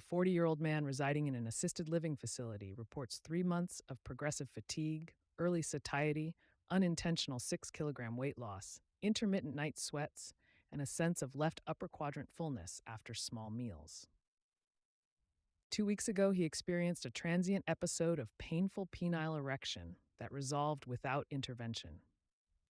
A 40-year-old man residing in an assisted living facility reports 3 months of progressive fatigue, early satiety, unintentional 6 kilogram weight loss, intermittent night sweats, and a sense of left upper quadrant fullness after small meals. 2 weeks ago, he experienced a transient episode of painful penile erection that resolved without intervention.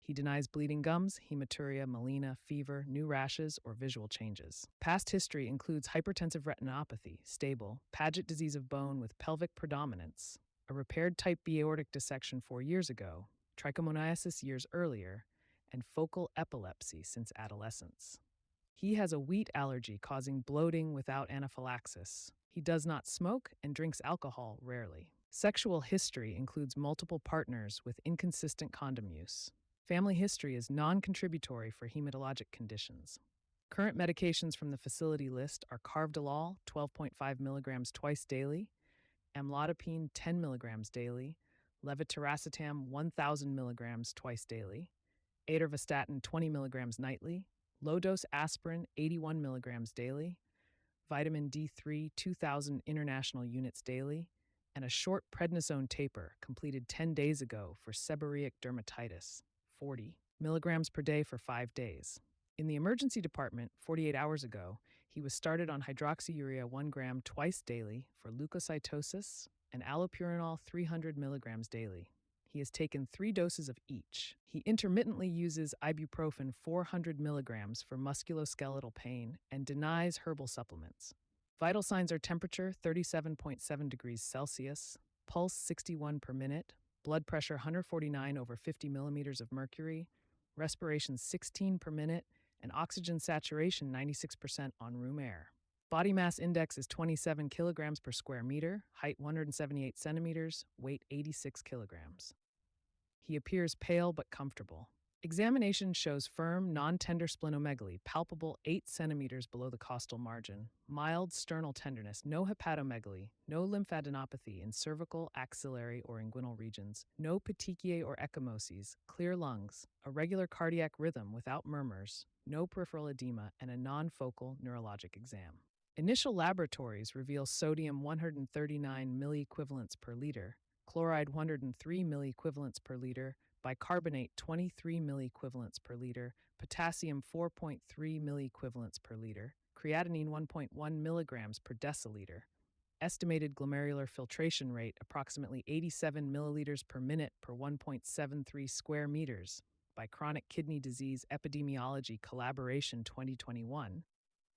He denies bleeding gums, hematuria, melena, fever, new rashes, or visual changes. Past history includes hypertensive retinopathy, stable, Paget disease of bone with pelvic predominance, a repaired type B aortic dissection 4 years ago, trichomoniasis years earlier, and focal epilepsy since adolescence. He has a wheat allergy causing bloating without anaphylaxis. He does not smoke and drinks alcohol rarely. Sexual history includes multiple partners with inconsistent condom use. Family history is non-contributory for hematologic conditions. Current medications from the facility list are carvedilol, 12.5 milligrams twice daily, amlodipine, 10 milligrams daily, levetiracetam, 1,000 milligrams twice daily, atorvastatin, 20 milligrams nightly, low-dose aspirin, 81 milligrams daily, vitamin D3, 2,000 international units daily, and a short prednisone taper completed 10 days ago for seborrheic dermatitis, 40 milligrams per day for 5 days. In the emergency department 48 hours ago, he was started on hydroxyurea 1 gram twice daily for leukocytosis and allopurinol 300 milligrams daily. He has taken 3 doses of each. He intermittently uses ibuprofen 400 milligrams for musculoskeletal pain and denies herbal supplements. Vital signs are temperature 37.7 degrees Celsius, pulse 61 per minute, blood pressure 149 over 50 millimeters of mercury, respiration 16 per minute, and oxygen saturation 96% on room air. Body mass index is 27 kilograms per square meter, height 178 centimeters, weight 86 kilograms. He appears pale but comfortable. Examination shows firm, non-tender splenomegaly, palpable 8 centimeters below the costal margin, mild sternal tenderness, no hepatomegaly, no lymphadenopathy in cervical, axillary, or inguinal regions, no petechiae or ecchymoses, clear lungs, a regular cardiac rhythm without murmurs, no peripheral edema, and a non-focal neurologic exam. Initial laboratories reveal sodium 139 milliequivalents per liter, chloride 103 milliequivalents per liter, bicarbonate 23 milliequivalents per liter, potassium 4.3 milliequivalents per liter, creatinine 1.1 milligrams per deciliter. Estimated glomerular filtration rate approximately 87 milliliters per minute per 1.73 square meters by Chronic Kidney Disease Epidemiology Collaboration 2021.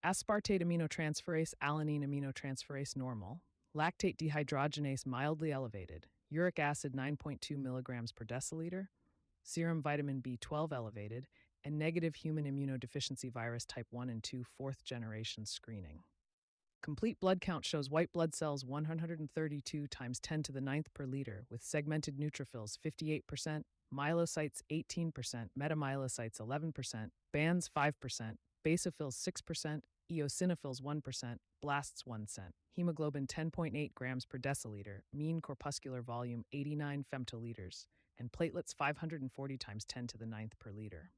Aspartate aminotransferase, alanine aminotransferase normal, lactate dehydrogenase mildly elevated, uric acid 9.2 milligrams per deciliter, serum vitamin B12 elevated, and negative human immunodeficiency virus type 1 and 2 fourth generation screening. Complete blood count shows white blood cells 132 times 10 to the ninth per liter, with segmented neutrophils 58%, myelocytes 18%, metamyelocytes 11%, bands 5%, basophils 6%, eosinophils 1%, blasts 1%, hemoglobin 10.8 grams per deciliter, mean corpuscular volume 89 femtoliters, and platelets 540 times 10 to the ninth per liter.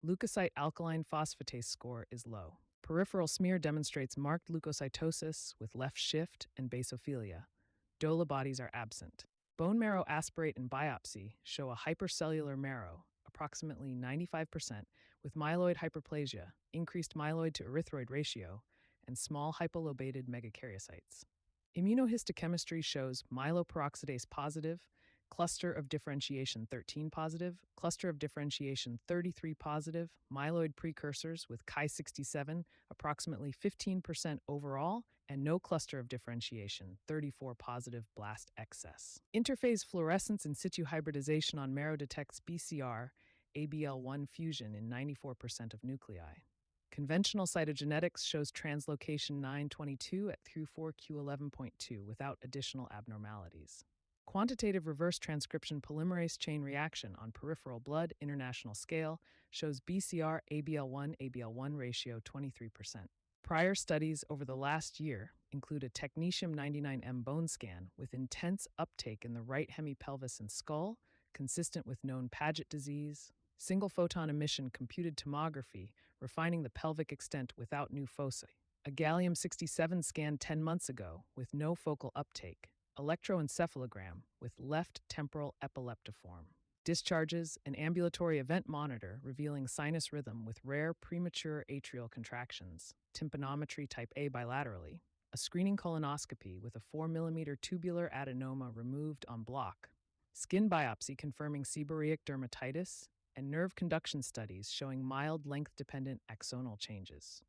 Leukocyte alkaline phosphatase score is low. Peripheral smear demonstrates marked leukocytosis with left shift and basophilia. DOLA bodies are absent. Bone marrow aspirate and biopsy show a hypercellular marrow, approximately 95%, with myeloid hyperplasia, increased myeloid to erythroid ratio, and small hypolobated megakaryocytes. Immunohistochemistry shows myeloperoxidase positive, cluster of differentiation 13 positive, cluster of differentiation 33 positive, myeloid precursors with Chi67, approximately 15% overall, and no cluster of differentiation 34 positive blast excess. Interphase fluorescence in situ hybridization on marrow detects BCR, ABL1 fusion in 94% of nuclei. Conventional cytogenetics shows translocation 922 at Q4Q11.2 without additional abnormalities. Quantitative reverse transcription polymerase chain reaction on peripheral blood international scale shows BCR ABL1 ratio 23%. Prior studies over the last year include a technetium 99M bone scan with intense uptake in the right hemipelvis and skull, consistent with known Paget disease, single photon emission computed tomography refining the pelvic extent without new foci, A gallium-67 scan 10 months ago with no focal uptake. Electroencephalogram with left temporal epileptiform. Discharges, an ambulatory event monitor revealing sinus rhythm with rare premature atrial contractions. Tympanometry type A bilaterally. A screening colonoscopy with a 4 mm tubular adenoma removed en bloc. Skin biopsy confirming seborrheic dermatitis, and nerve conduction studies showing mild length-dependent axonal changes.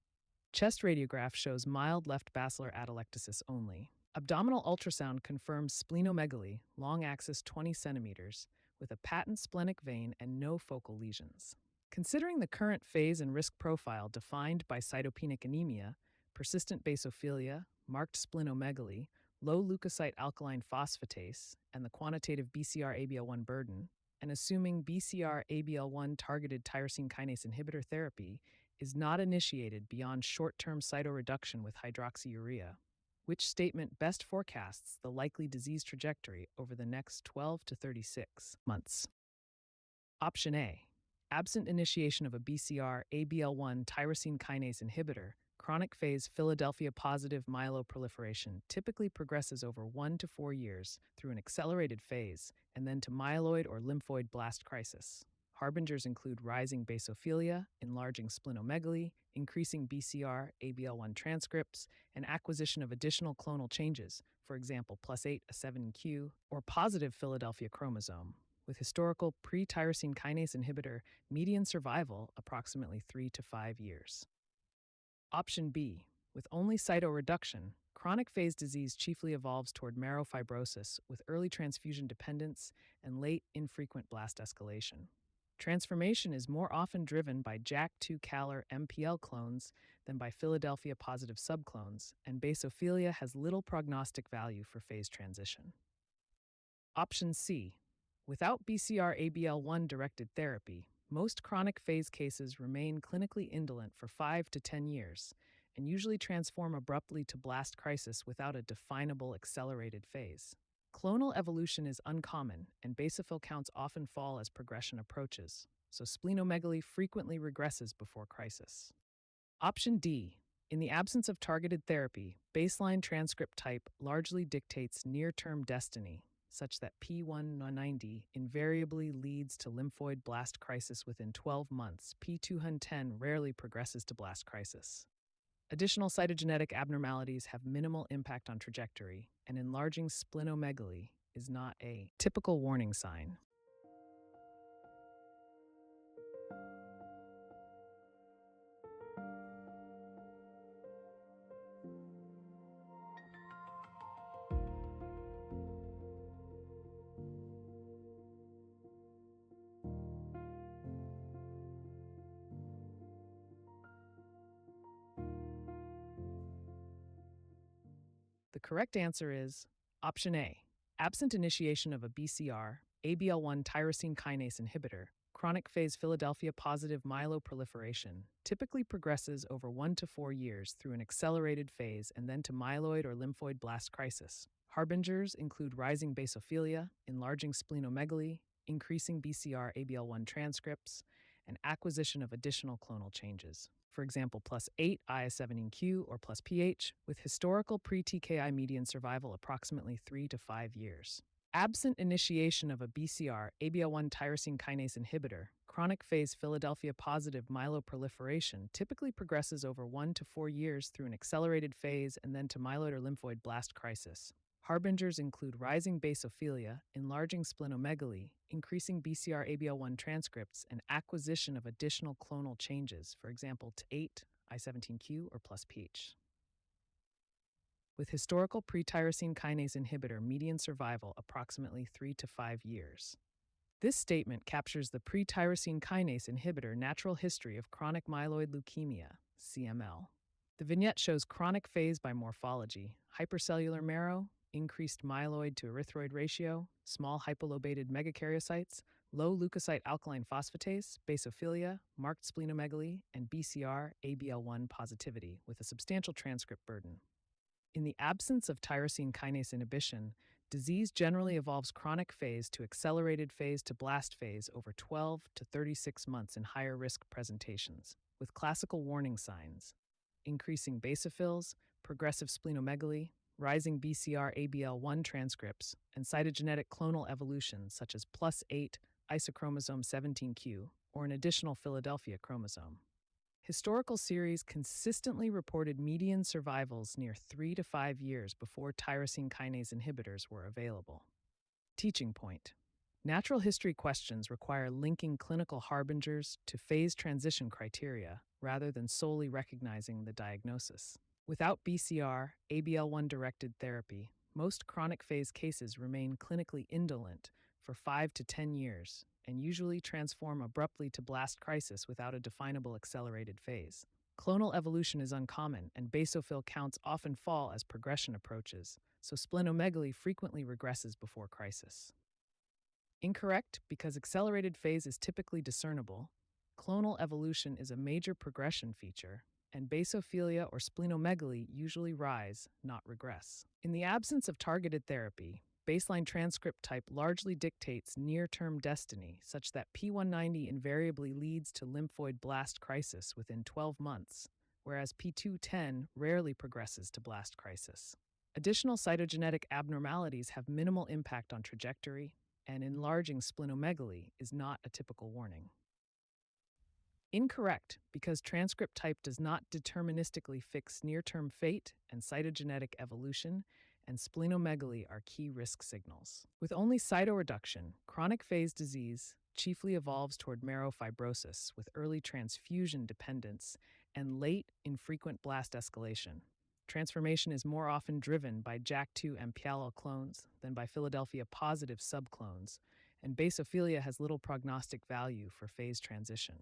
Chest radiograph shows mild left basilar atelectasis only. Abdominal ultrasound confirms splenomegaly, long axis 20 centimeters, with a patent splenic vein and no focal lesions. Considering the current phase and risk profile defined by cytopenic anemia, persistent basophilia, marked splenomegaly, low leukocyte alkaline phosphatase, and the quantitative BCR-ABL1 burden, and assuming BCR-ABL1 targeted tyrosine kinase inhibitor therapy is not initiated beyond short-term cytoreduction with hydroxyurea, which statement best forecasts the likely disease trajectory over the next 12 to 36 months? Option A. Absent initiation of a BCR-ABL1 tyrosine kinase inhibitor, chronic phase Philadelphia-positive myeloproliferation typically progresses over 1 to 4 years through an accelerated phase and then to myeloid or lymphoid blast crisis. Harbingers include rising basophilia, enlarging splenomegaly, increasing BCR-ABL1 transcripts, and acquisition of additional clonal changes, for example, +8, a 7q, or positive Philadelphia chromosome, with historical pre-tyrosine kinase inhibitor median survival approximately 3 to 5 years. Option B. With only cytoreduction, chronic phase disease chiefly evolves toward marrow fibrosis with early transfusion dependence and late infrequent blast escalation. Transformation is more often driven by JAK2 CALR MPL clones than by Philadelphia positive subclones, and basophilia has little prognostic value for phase transition. Option C. Without BCR-ABL1 directed therapy, most chronic phase cases remain clinically indolent for 5 to 10 years and usually transform abruptly to blast crisis without a definable accelerated phase. Clonal evolution is uncommon, and basophil counts often fall as progression approaches, so splenomegaly frequently regresses before crisis. Option D. In the absence of targeted therapy, baseline transcript type largely dictates near-term destiny, such that P190 invariably leads to lymphoid blast crisis within 12 months. P210 rarely progresses to blast crisis. Additional cytogenetic abnormalities have minimal impact on trajectory, and enlarging splenomegaly is not a typical warning sign. The correct answer is Option A. Absent initiation of a BCR, ABL1 tyrosine kinase inhibitor, chronic phase Philadelphia positive myeloproliferation typically progresses over 1 to 4 years through an accelerated phase and then to myeloid or lymphoid blast crisis. Harbingers include rising basophilia, enlarging splenomegaly, increasing BCR-ABL1 transcripts, and acquisition of additional clonal changes. For example, +8 IS17Q or +PH, with historical pre-TKI median survival approximately 3 to 5 years. Absent initiation of a BCR-ABL1 tyrosine kinase inhibitor, chronic phase Philadelphia positive myeloproliferation typically progresses over 1 to 4 years through an accelerated phase and then to myeloid or lymphoid blast crisis. Harbingers include rising basophilia, enlarging splenomegaly, increasing BCR-ABL1 transcripts, and acquisition of additional clonal changes, for example, T8, I17Q, or +PH. With historical pre-tyrosine kinase inhibitor median survival approximately 3 to 5 years. This statement captures the pre-tyrosine kinase inhibitor natural history of chronic myeloid leukemia, CML. The vignette shows chronic phase by morphology, hypercellular marrow, increased myeloid to erythroid ratio, small hypolobated megakaryocytes, low leukocyte alkaline phosphatase, basophilia, marked splenomegaly, and BCR-ABL1 positivity with a substantial transcript burden. In the absence of tyrosine kinase inhibition, disease generally evolves chronic phase to accelerated phase to blast phase over 12 to 36 months in higher risk presentations, with classical warning signs. increasing basophils, progressive splenomegaly, rising BCR-ABL1 transcripts, and cytogenetic clonal evolution such as +8 isochromosome 17q or an additional Philadelphia chromosome. Historical series consistently reported median survivals near 3 to 5 years before tyrosine kinase inhibitors were available. Teaching point. Natural history questions require linking clinical harbingers to phase transition criteria rather than solely recognizing the diagnosis. Without BCR, ABL1 directed therapy, most chronic phase cases remain clinically indolent for 5 to 10 years and usually transform abruptly to blast crisis without a definable accelerated phase. Clonal evolution is uncommon, and basophil counts often fall as progression approaches, so splenomegaly frequently regresses before crisis. Incorrect, because accelerated phase is typically discernible, clonal evolution is a major progression feature, and basophilia or splenomegaly usually rise, not regress. In the absence of targeted therapy, baseline transcript type largely dictates near-term destiny, such that P190 invariably leads to lymphoid blast crisis within 12 months, whereas P210 rarely progresses to blast crisis. Additional cytogenetic abnormalities have minimal impact on trajectory, and enlarging splenomegaly is not a typical warning. Incorrect, because transcript type does not deterministically fix near-term fate and cytogenetic evolution, and splenomegaly are key risk signals. With only cytoreduction, chronic phase disease chiefly evolves toward marrow fibrosis with early transfusion dependence and late, infrequent blast escalation. Transformation is more often driven by JAK2 and MPL clones than by Philadelphia-positive subclones, and basophilia has little prognostic value for phase transition.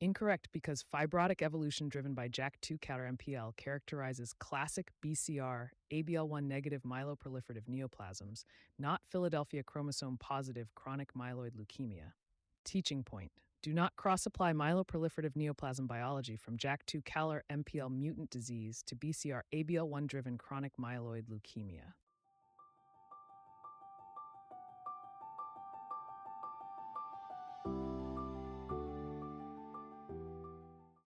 Incorrect, because fibrotic evolution driven by JAK2 counter MPL characterizes classic BCR ABL1 negative myeloproliferative neoplasms, not Philadelphia chromosome positive chronic myeloid leukemia. Teaching point. Do not cross-apply myeloproliferative neoplasm biology from JAK2 CALR MPL mutant disease to BCR ABL1 driven chronic myeloid leukemia.